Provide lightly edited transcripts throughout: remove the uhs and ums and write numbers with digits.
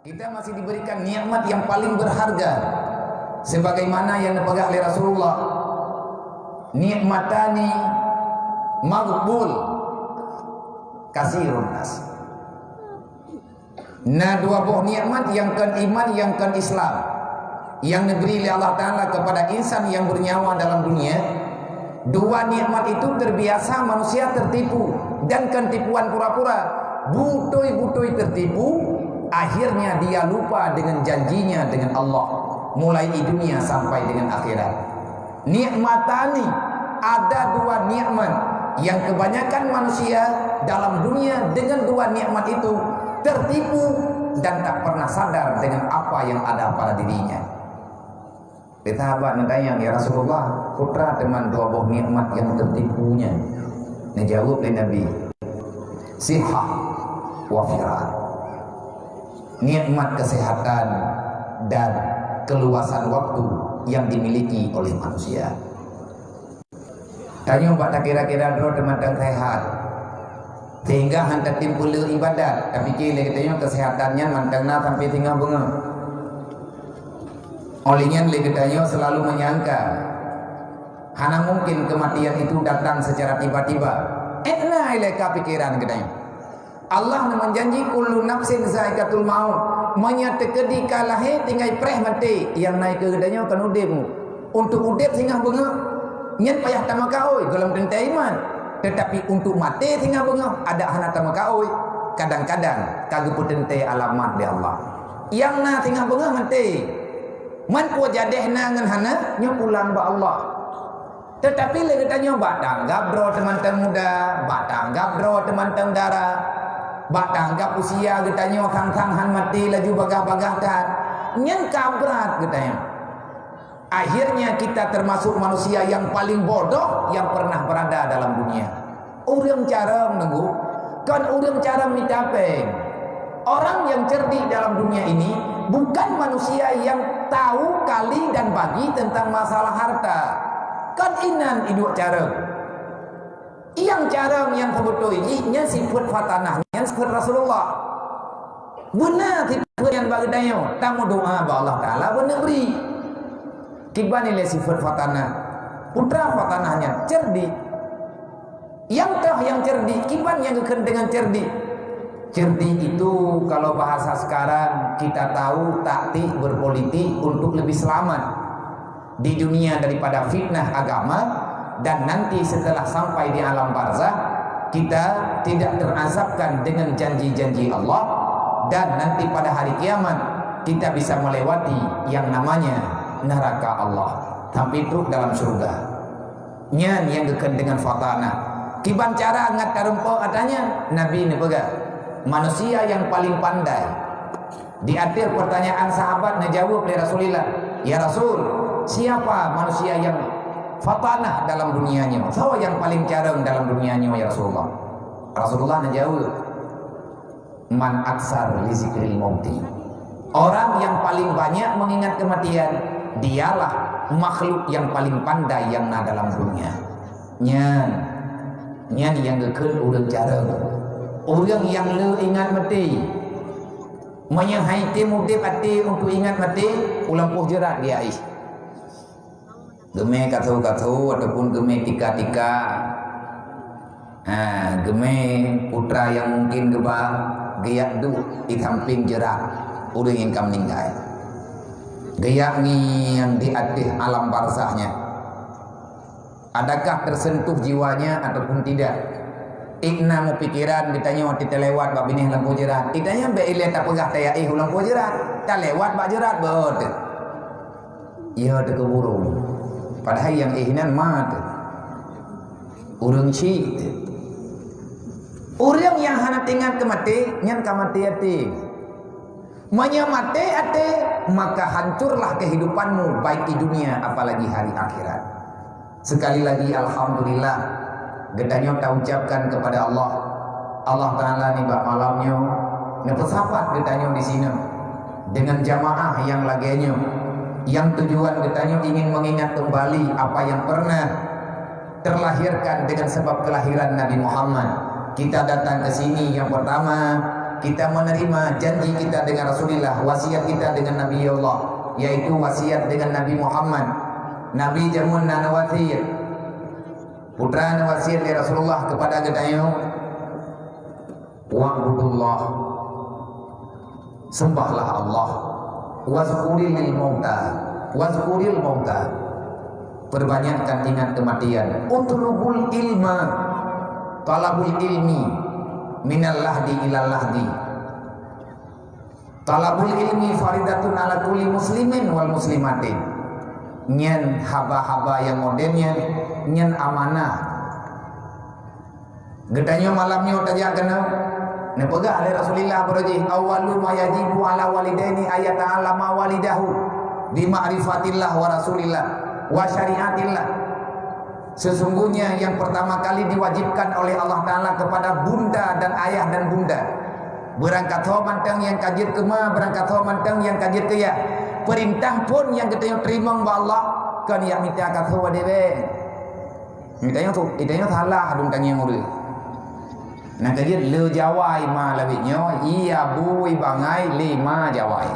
Kita masih diberikan nikmat yang paling berharga sebagaimana yang dipegang oleh Rasulullah. Nikmatani maghbul kasirun nas. Nah, dua buah nikmat yang kan iman, yang kan Islam, yang diberi oleh Allah Ta'ala kepada insan yang bernyawa dalam dunia. Dua nikmat itu terbiasa manusia tertipu dan kan tipuan pura-pura, butoi-butoi tertipu. Akhirnya dia lupa dengan janjinya dengan Allah, mulai di dunia sampai dengan akhirat. Nikmatani, ada dua nikmat yang kebanyakan manusia dalam dunia dengan dua nikmat itu tertipu dan tak pernah sadar dengan apa yang ada pada dirinya. Sahabat nanya, ya Rasulullah, putra teman dua buah nikmat yang tertipunya. Dijawab oleh Nabi, sihah wa firah. Nikmat kesehatan dan keluasan waktu yang dimiliki oleh manusia. Tanya tak kira-kira dua teman sehat sehingga hantar timpul ibadat, tapi kira katanya kesehatannya mantengna sampai tinggal bunga. Olehnya katanya selalu menyangka hana mungkin kematian itu datang secara tiba-tiba. Enak ilaka pikiran katanya. Allah menjanji kullu nafsin zaikatul maut, menyateke kalahe tinggal preh mati yang naik ke gedanya kan udipmu untuk udip singgah bunga nyen payah tamakaoi dalam tentang iman, tetapi untuk mati singgah bunga ada hana tamakaoi. Kadang-kadang kagak putente alamat di Allah yang na singgah bunga mati man ku jadehna ngan hana nya pulang ba Allah. Tetapi lagi tanya batang gabro teman-teman muda, batang gabro teman-teman dara, batang gap usia getanya kang-kanghan mati laju bagah-bagahkan nyen kabrat getanya. Akhirnya kita termasuk manusia yang paling bodoh yang pernah berada dalam dunia. Urang cara menunggu kan urang cara mitapeng. Orang yang cerdik dalam dunia ini bukan manusia yang tahu kali dan bagi tentang masalah harta. Kan inan iduk cara yang cara yang sebetulnya nya sifat fatanah yang sifat Rasulullah benar sifat yang bagi dayo tamu doa ba Allah Ta'ala benar beri kibani le sifat fatanah putra fatanahnya cerdik yang tah yang cerdik kiban yang keken dengan cerdik. Cerdik itu kalau bahasa sekarang kita tahu taktik berpolitik untuk lebih selamat di dunia daripada fitnah agama, dan nanti setelah sampai di alam barzah kita tidak terazabkan dengan janji-janji Allah, dan nanti pada hari kiamat kita bisa melewati yang namanya neraka Allah tapi itu dalam surga. Nyan yang dekat dengan fatana kiban cara ngat karumpo katanya Nabi ini pegang manusia yang paling pandai. Di akhir pertanyaan sahabat ngejawab oleh Rasulullah, ya Rasul, siapa manusia yang fatanah dalam dunianya? Siapa yang paling careng dalam dunianya ya Rasulullah? Rasulullah menjawab, man aksar li zikril mauti. Orang yang paling banyak mengingat kematian, dialah makhluk yang paling pandai yang ada dalam dunia. Nyan yang gekeun urang careng. Orang yang le ingat mati, menyahaiti mudip hati untuk ingat mati, ulang puh jerat dia ih. Geme katau-katau ataupun geme tika-tika, geme putra yang mungkin geba gayak du di samping jerat, udah yang kam meninggal. Gayak ni yang di atas alam barzahnya, adakah tersentuh jiwanya ataupun tidak? Ikna mu pikiran ditanya waktu terlewat bab ini lampu jerat. Itanya be ile tak pegah taya ulang lampu jerat. Tak lewat bab jerat beut. Ia teu keburu. Padahal yang ihnan mat. Urang ci. Urang yang hana tingat kemati nyan kamati ati. Manya mati ate maka hancurlah kehidupanmu baik di dunia apalagi hari akhirat. Sekali lagi alhamdulillah gedanya kita ucapkan kepada Allah. Allah Ta'ala ni bak malamnya nepesafat gedanya di sini dengan jamaah yang laginya, yang tujuan gedanya ingin mengingat kembali apa yang pernah terlahirkan dengan sebab kelahiran Nabi Muhammad. Kita datang ke sini yang pertama kita menerima janji kita dengan Rasulullah, wasiat kita dengan Nabi Allah, yaitu wasiat dengan Nabi Muhammad. Nabi jamun na wasiyat, putra na wasiat dari Rasulullah kepada gedayo, wa'budullah, sembahlah Allah, wazkuril mauta, wazkuril mauta, perbanyakkan ingat kematian, utlubul ilma, talabul ilmi, minal lahdi ilal lahdi. Talabul ilmi faridatun ala kulli muslimin wal muslimatin. Nyen haba-haba yang modernnya, nyen amanah. Gedanyo malamnya tajak kena ne pegah oleh Rasulullah berji awwalu ma yajibu ala walidaini ayat alama walidahu bi ma'rifatillah wa rasulillah wa syariatillah. Sesungguhnya yang pertama kali diwajibkan oleh Allah Ta'ala kepada bunda dan ayah dan bunda, berangkat ho mantang yang kajit kema, berangkat ho mantang yang kajit ke ya, perintah pun yang kita terima ba Allah kan ya minta kat ho debe mitanya tu idanya salah dong tanya nguri nah kajit le jawai ma labinyo iya bui bangai lima jawai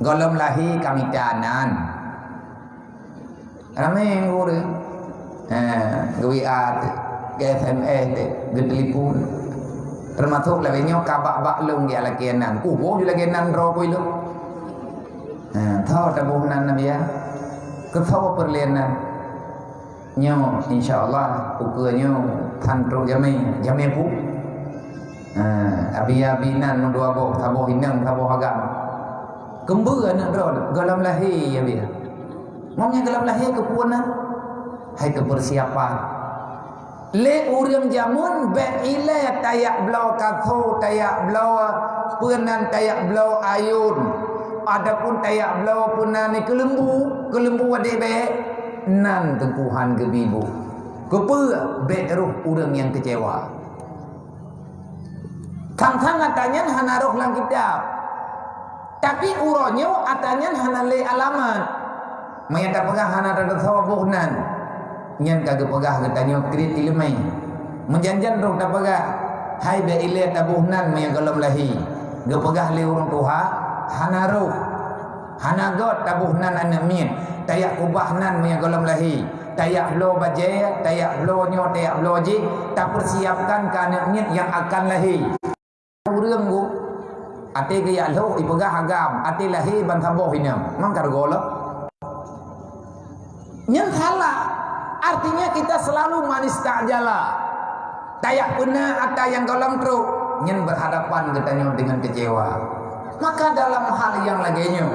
golom lahi kami tanan ramai nguri WA SMS gedelipun termasuk labinyo kabak baklung dia lagi nan kubo dia lagi nan ro koi lu thao tabuhnan nabi ya ke thao perlenan nyo insyaallah ukurnya tantro jame pu abi-abinan dua boh taboh hinang taboh agam kembur anak ro galam lahir ya biar mamnya galam lahir kepuanan hai kepersiapan le urang jamun be ile tayak blau katho tayak blau penan tayak blau ayun adapun tayak blau punan ni kelembu ade be nan tengkuhan gebibu kepe be ruh urang yang kecewa kang-kang atanya hana roh lang kitab tapi uronyo atanya hana le alamat mayata pegah hana rada sawabuhnan nyan kagak pegah getanyo krit ilmai menjanjan rong ta pegah hai be ile tabuhnan maya galam lahi ge pegah le urang tuha hana ruh hana got tabuhnan anamin tayak kubahnan maya galam lahi tayak lo baje tayak lo nyo tayak lo ji tak persiapkan kana mit yang akan lahi urang bu ate ge ya lo ipegah agam ate lahi ban taboh inam mang kargo lo nyan salah. Artinya kita selalu manis ta'jala. Tayak puna atau yang golong truk nyen berhadapan katanya dengan kecewa. Maka dalam hal yang lainnya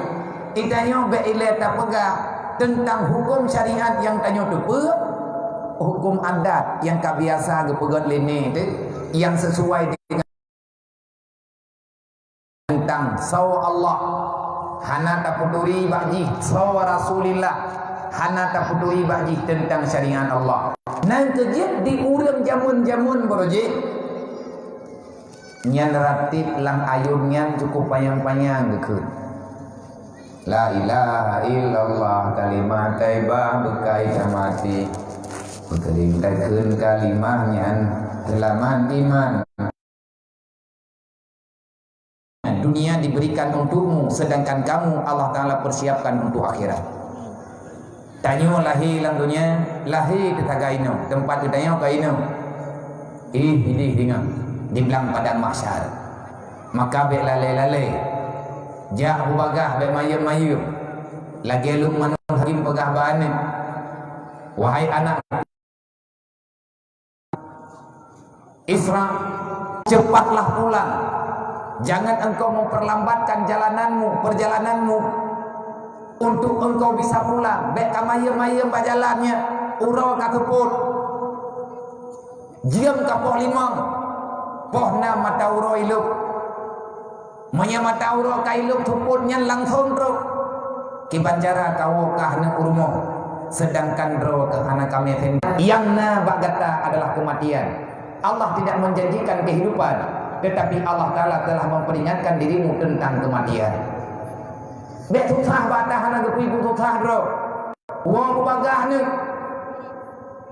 itanyo be ile ta pegah tentang hukum syariat yang tanyo tepe hukum adat yang kabiasa gepegot lene yang sesuai dengan tentang saw Allah hana ta peduli baji saw Rasulillah hana tak peduli bagi tentang syariat Allah. Nan kejit di urang jamun-jamun broje. Nyan ratib lang ayun nyan cukup panjang-panjang gekeun. La ilaha illallah kalimat taibah bekai mati. Bekeling takeun kalimah nyan selamat iman. Dunia diberikan untukmu sedangkan kamu Allah Taala persiapkan untuk akhirat. Tanyo lahi lang dunia, lahi tetagaino, tempat tanyo kaino. Ini dengar, dibilang padang mahsyar. Maka be lale-lale. Ja bagah be mayu-mayu. Lagi Luqman Hakim pegah bane. Wahai anak Isra, cepatlah pulang. Jangan engkau memperlambatkan perjalananmu. Untuk engkau bisa pulang bek kamayem-mayem bajalannya uro katuput jiam kapoh limang pohna mata uro iluk maya mata uro kailuk tuputnya langsung truk kibanjara kawokah na urmo sedangkan ro kehana kami yang na bagata adalah kematian. Allah tidak menjanjikan kehidupan tetapi Allah Ta'ala telah memperingatkan dirimu tentang kematian. Bek susah batah na gepi susah bro. Wong bagah ni.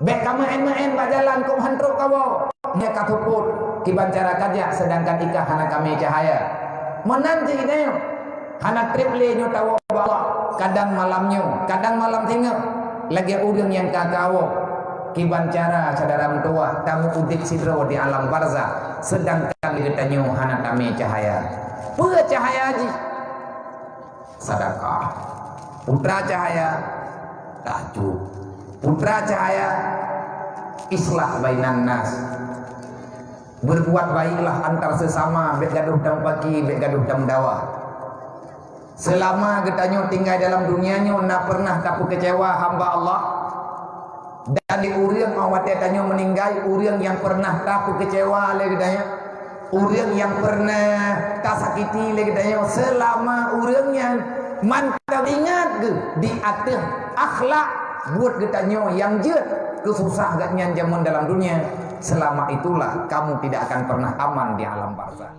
Bek kamu en bajalan kum hantruk kawo. nya katuput kibancara kaja sedangkan ika hana kami cahaya menanti kita hana triple nyo tawo Allah kadang malamnya kadang malam tinggal lagi udang yang kakawo kibancara saudara tua tamu udik sidro di alam barzah sedangkan kita nyo hana kami cahaya pura cahaya haji sedekah putra cahaya tahajud putra cahaya islah bainan nas berbuat baiklah antar sesama bek gaduh dam pagi bek gaduh dam dawa selama kita tinggal dalam dunianya nak pernah tapu kecewa hamba Allah dan di urang awak tanya meninggal urang yang pernah tapu kecewa le gedanya urang yang pernah tak sakiti le gedanya selama urangnya mantap ingat ke di atas akhlak buat getanya yang jeut kesusah agaknya zaman dalam dunia selama itulah kamu tidak akan pernah aman di alam barzah.